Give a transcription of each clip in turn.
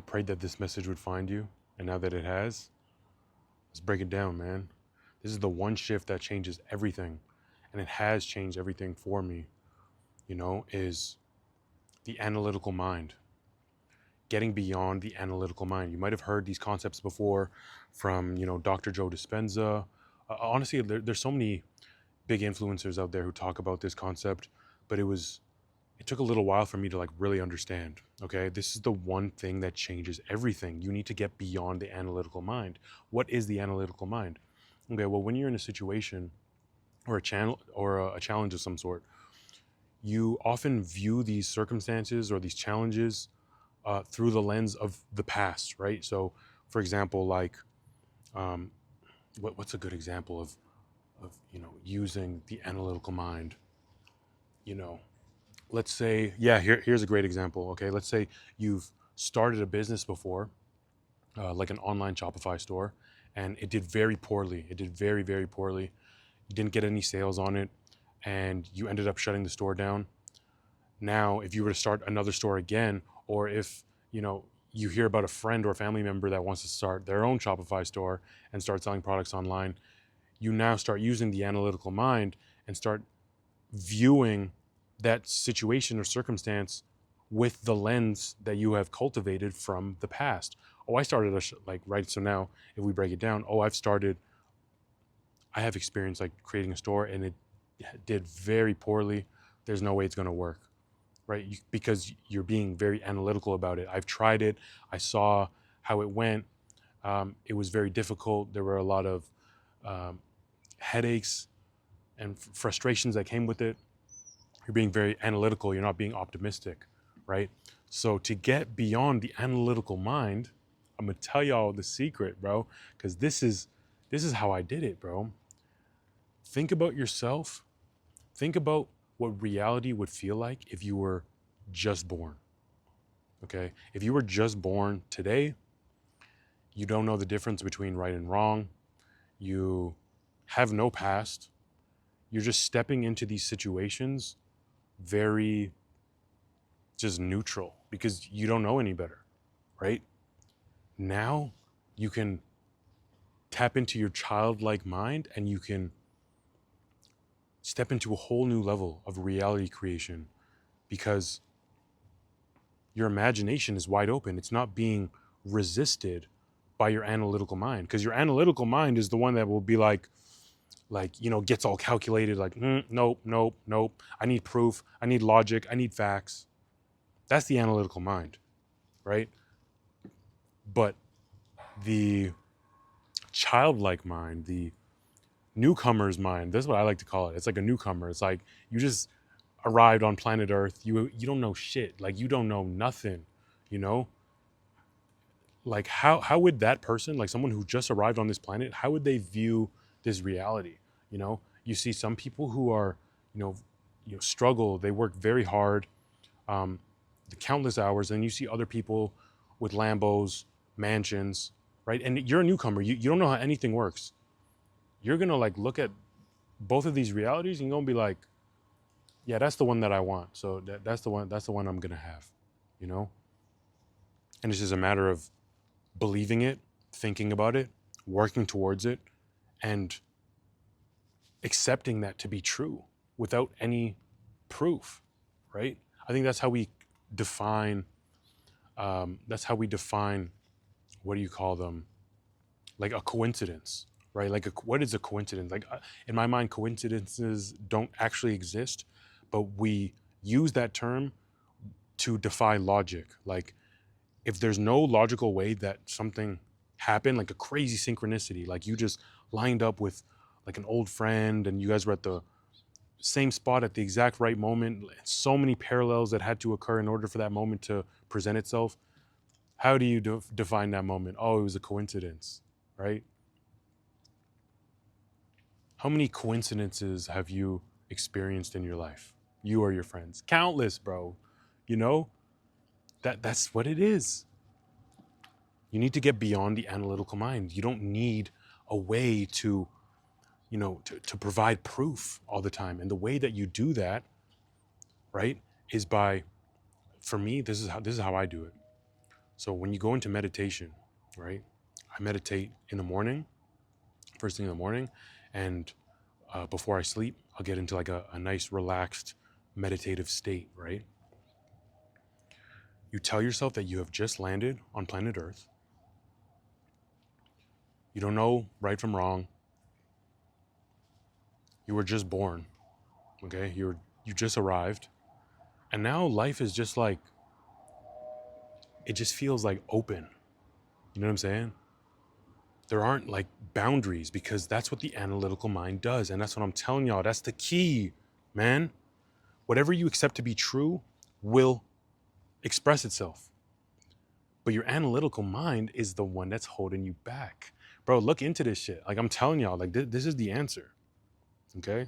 prayed that this message would find you, and now that it has, let's break it down, man. This is the one shift that changes everything, and it has changed everything for me, is the analytical mind. Getting beyond the analytical mind. You might have heard these concepts before from, Dr. Joe Dispenza. Honestly, there's so many big influencers out there who talk about this concept, but it took a little while for me to like really understand. Okay, this is the one thing that changes everything. You need to get beyond the analytical mind. What is the analytical mind? Okay, well, when you're in a situation or a channel or a challenge of some sort, you often view these circumstances or these challenges through the lens of the past, right? So, for example, like, um, what's a good example of using the analytical mind? You know, let's say, yeah, here's a great example. Okay, let's say you've started a business before, like an online Shopify store, and it did very poorly. It did very, very poorly. You didn't get any sales on it, and you ended up shutting the store down. Now, if you were to start another store again, or if you hear about a friend or family member that wants to start their own Shopify store and start selling products online, you now start using the analytical mind and start viewing that situation or circumstance with the lens that you have cultivated from the past. Oh, I started right. So now if we break it down, I have experience like creating a store and it did very poorly. There's no way it's going to work, right? Because you're being very analytical about it. I've tried it. I saw how it went. It was very difficult. There were a lot of headaches and frustrations that came with it. You're being very analytical. You're not being optimistic, right? So to get beyond the analytical mind, I'm gonna tell y'all the secret, bro, because this is how I did it, bro. Think about yourself. Think about what reality would feel like if you were just born. Okay? If you were just born today, you don't know the difference between right and wrong. You have no past. You're just stepping into these situations very just neutral because you don't know any better, right? Now you can tap into your childlike mind and you can step into a whole new level of reality creation because your imagination is wide open. It's not being resisted by your analytical mind, because your analytical mind is the one that will be gets all calculated, like, nope, nope, nope. I need proof. I need logic. I need facts. That's the analytical mind, right? But the childlike mind, the newcomer's mind, that's what I like to call it. It's like a newcomer. It's like you just arrived on planet Earth. You don't know shit. Like you don't know nothing, you know? Like how would that person, like someone who just arrived on this planet, how would they view this reality? You see some people who are, struggle. They work very hard, the countless hours, and you see other people with Lambos, mansions, right? And you're a newcomer. You don't know how anything works. You're gonna like look at both of these realities and you're gonna be like, yeah, that's the one that I want. So that's the one I'm gonna have, you know? And it's just a matter of believing it, thinking about it, working towards it, and accepting that to be true without any proof, right? I think that's how we define, what do you call them? Like a coincidence, right? Like what is a coincidence? Like in my mind, coincidences don't actually exist, but we use that term to defy logic. Like if there's no logical way that something happened, like a crazy synchronicity, like you just lined up with like an old friend and you guys were at the same spot at the exact right moment, so many parallels that had to occur in order for that moment to present itself. How do you define that moment? Oh, it was a coincidence, right? How many coincidences have you experienced in your life? You or your friends? Countless, bro. You know, that's what it is. You need to get beyond the analytical mind. You don't need a way to provide proof all the time. And the way that you do that, right, is by, for me, this is how I do it. So when you go into meditation, right? I meditate in the morning, first thing in the morning, and before I sleep, I'll get into like a nice, relaxed, meditative state, right? You tell yourself that you have just landed on planet Earth. You don't know right from wrong. You were just born, okay? You just arrived. And now life is just like, it just feels like open. You know what I'm saying? There aren't like boundaries because that's what the analytical mind does. And that's what I'm telling y'all. That's the key, man. Whatever you accept to be true will express itself. But your analytical mind is the one that's holding you back. Bro, look into this shit. Like I'm telling y'all, like this is the answer. Okay?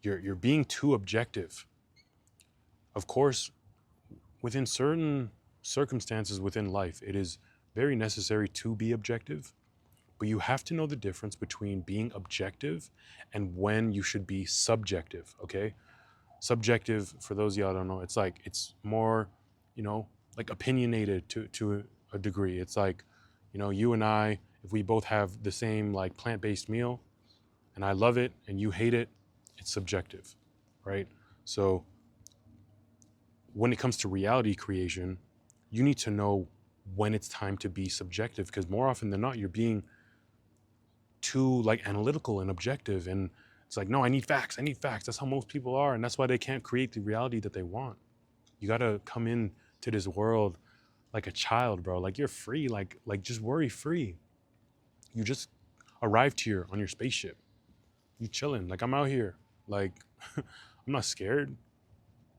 You're being too objective. Of course, within certain circumstances within life, it is very necessary to be objective. But you have to know the difference between being objective and when you should be subjective, okay? Subjective, for those of y'all don't know, it's like, it's more, like opinionated to a degree. It's like, you and I, if we both have the same like plant-based meal and I love it and you hate it, it's subjective, right? So when it comes to reality creation, you need to know when it's time to be subjective, because more often than not, you're being too like analytical and objective, and it's like, no, I need facts. That's how most people are, and that's why they can't create the reality that they want. You got to come in to this world like a child, bro. Like you're free, like just worry free. You just arrived here on your spaceship. You chilling. Like I'm out here. Like I'm not scared.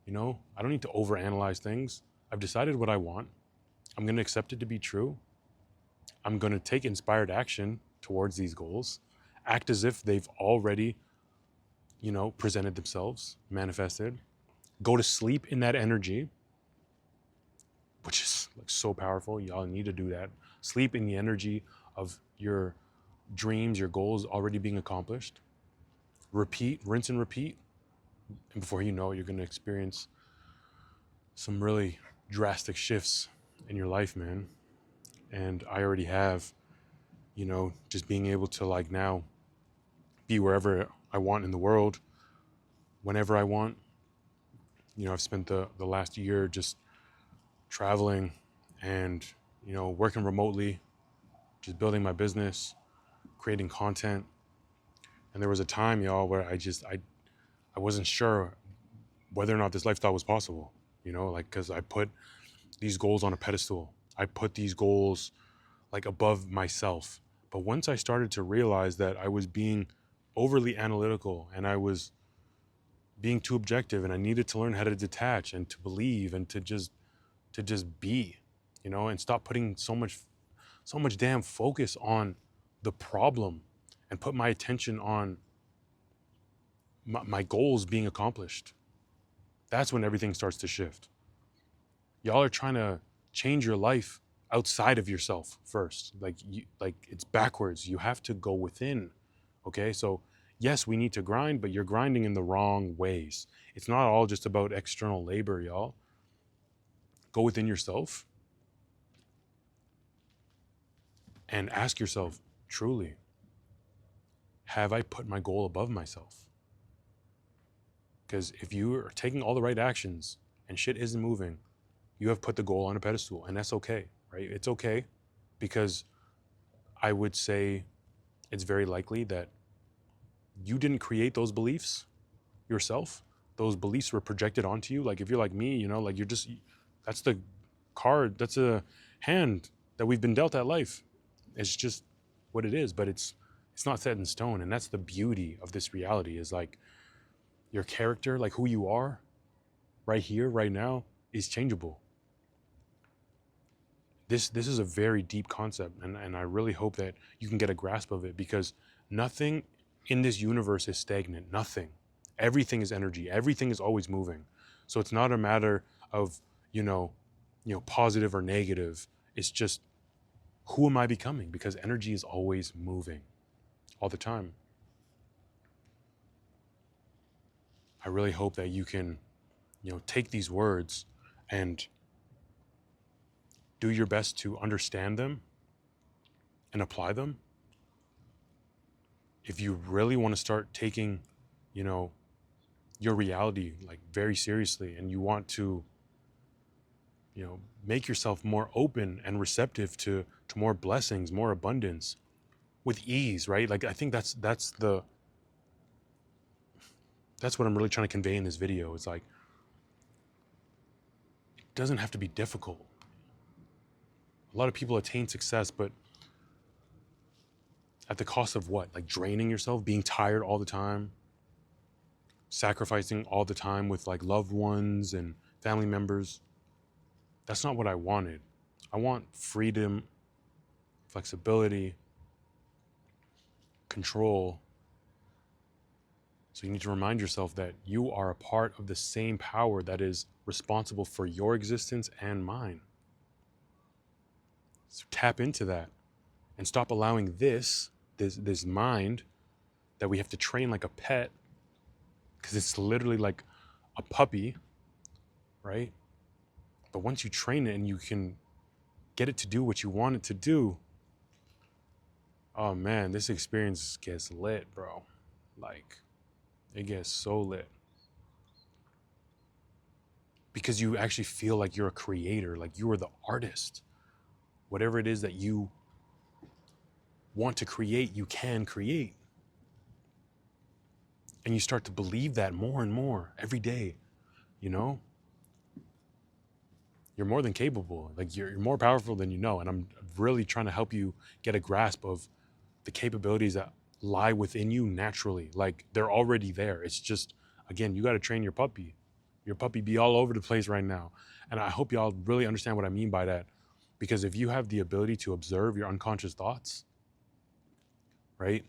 I don't need to overanalyze things. I've decided what I want. I'm going to accept it to be true. I'm going to take inspired action towards these goals, act as if they've already, presented themselves, manifested, go to sleep in that energy, which is like so powerful. Y'all need to do that. Sleep in the energy of your dreams, your goals already being accomplished. Repeat, rinse and repeat. And before you know it, you're going to experience some really drastic shifts in your life, man. And I already have, just being able to like now be wherever I want in the world, whenever I want. I've spent the last year just traveling and, working remotely, just building my business, creating content. And there was a time, y'all, where I wasn't sure whether or not this lifestyle was possible, because I put these goals on a pedestal. I put these goals like above myself. But once I started to realize that I was being overly analytical and I was being too objective, and I needed to learn how to detach and to believe and to just be, and stop putting so much damn focus on the problem and put my attention on my goals being accomplished. That's when everything starts to shift. Y'all are trying to change your life outside of yourself first. Like it's backwards. You have to go within. Okay? So yes, we need to grind, but you're grinding in the wrong ways. It's not all just about external labor, y'all. Go within yourself and ask yourself, truly, have I put my goal above myself? Because if you are taking all the right actions and shit isn't moving, you have put the goal on a pedestal, and that's okay, right? It's okay, because I would say it's very likely that you didn't create those beliefs yourself. Those beliefs were projected onto you. Like if you're like me, like you're just, that's the card, that's a hand that we've been dealt at life. It's just what it is, but it's not set in stone. And that's the beauty of this reality, is like your character, like who you are right here, right now, is changeable. This is a very deep concept, and I really hope that you can get a grasp of it, because nothing in this universe is stagnant. Nothing. Everything is energy. Everything is always moving. So it's not a matter of, positive or negative. It's just, who am I becoming? Because energy is always moving all the time. I really hope that you can, take these words and do your best to understand them and apply them. If you really want to start taking, you know, your reality like very seriously, and you want to, make yourself more open and receptive to more blessings, more abundance with ease, right? Like I think that's what I'm really trying to convey in this video. It's like it doesn't have to be difficult. A lot of people attain success, but at the cost of what? Like draining yourself, being tired all the time, sacrificing all the time with like loved ones and family members. That's not what I wanted. I want freedom, flexibility, control. So you need to remind yourself that you are a part of the same power that is responsible for your existence and mine. So tap into that and stop allowing this mind that we have to train like a pet, because it's literally like a puppy, right? But once you train it and you can get it to do what you want it to do, oh man, this experience gets lit, bro. Like, it gets so lit. Because you actually feel like you're a creator, like you are the artist. Whatever it is that you want to create, you can create. And you start to believe that more and more every day, you know? You're more than capable. Like you're more powerful than you know. And I'm really trying to help you get a grasp of the capabilities that lie within you naturally. Like they're already there. It's just, again, you got to train your puppy. Your puppy be all over the place right now. And I hope y'all really understand what I mean by that. Because if you have the ability to observe your unconscious thoughts, right?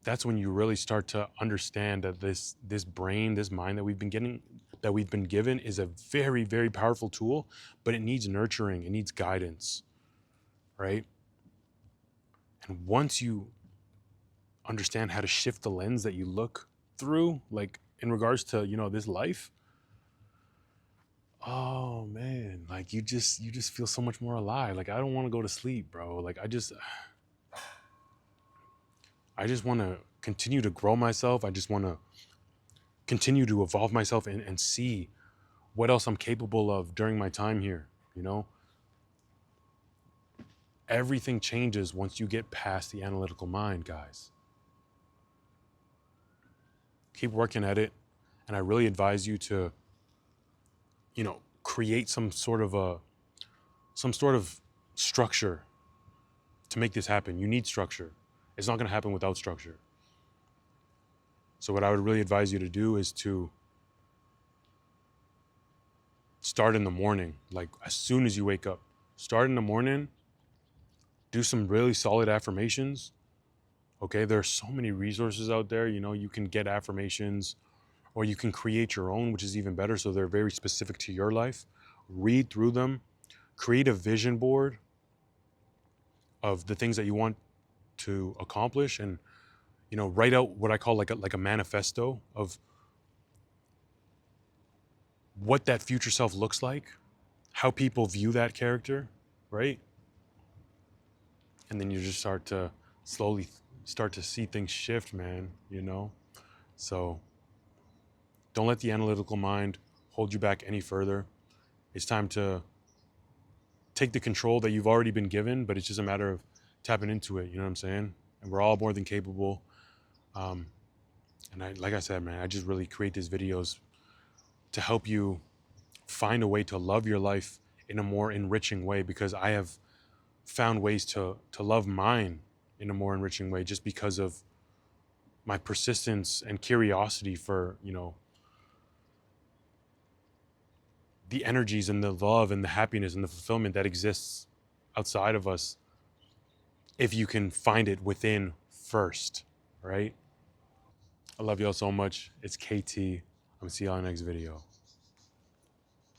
That's when you really start to understand that this brain, this mind that we've been given is a very, very powerful tool, but it needs nurturing, it needs guidance, right? And once you understand how to shift the lens that you look through, like in regards to, this life, oh man, like you just feel so much more alive. Like I don't want to go to sleep, bro. Like I just want to continue to grow myself. I just want to continue to evolve myself and see what else I'm capable of during my time here, Everything changes once you get past the analytical mind, guys. Keep working at it. And I really advise you to, create some sort of structure to make this happen. You need structure. It's not going to happen without structure. So what I would really advise you to do is to start in the morning, like as soon as you wake up. Start in the morning, do some really solid affirmations. Okay, there are so many resources out there. You can get affirmations or you can create your own, which is even better. So they're very specific to your life. Read through them, create a vision board of the things that you want to accomplish, and write out what I call like a manifesto of what that future self looks like, how people view that character, right? And then you just start to slowly start to see things shift, man, So don't let the analytical mind hold you back any further. It's time to take the control that you've already been given, but it's just a matter of tapping into it, you know what I'm saying? And we're all more than capable. And like I said, man, I just really create these videos to help you find a way to love your life in a more enriching way, because I have found ways to love mine in a more enriching way just because of my persistence and curiosity for, the energies and the love and the happiness and the fulfillment that exists outside of us if you can find it within first, right? I love y'all so much. It's KT. I'm gonna see y'all in the next video.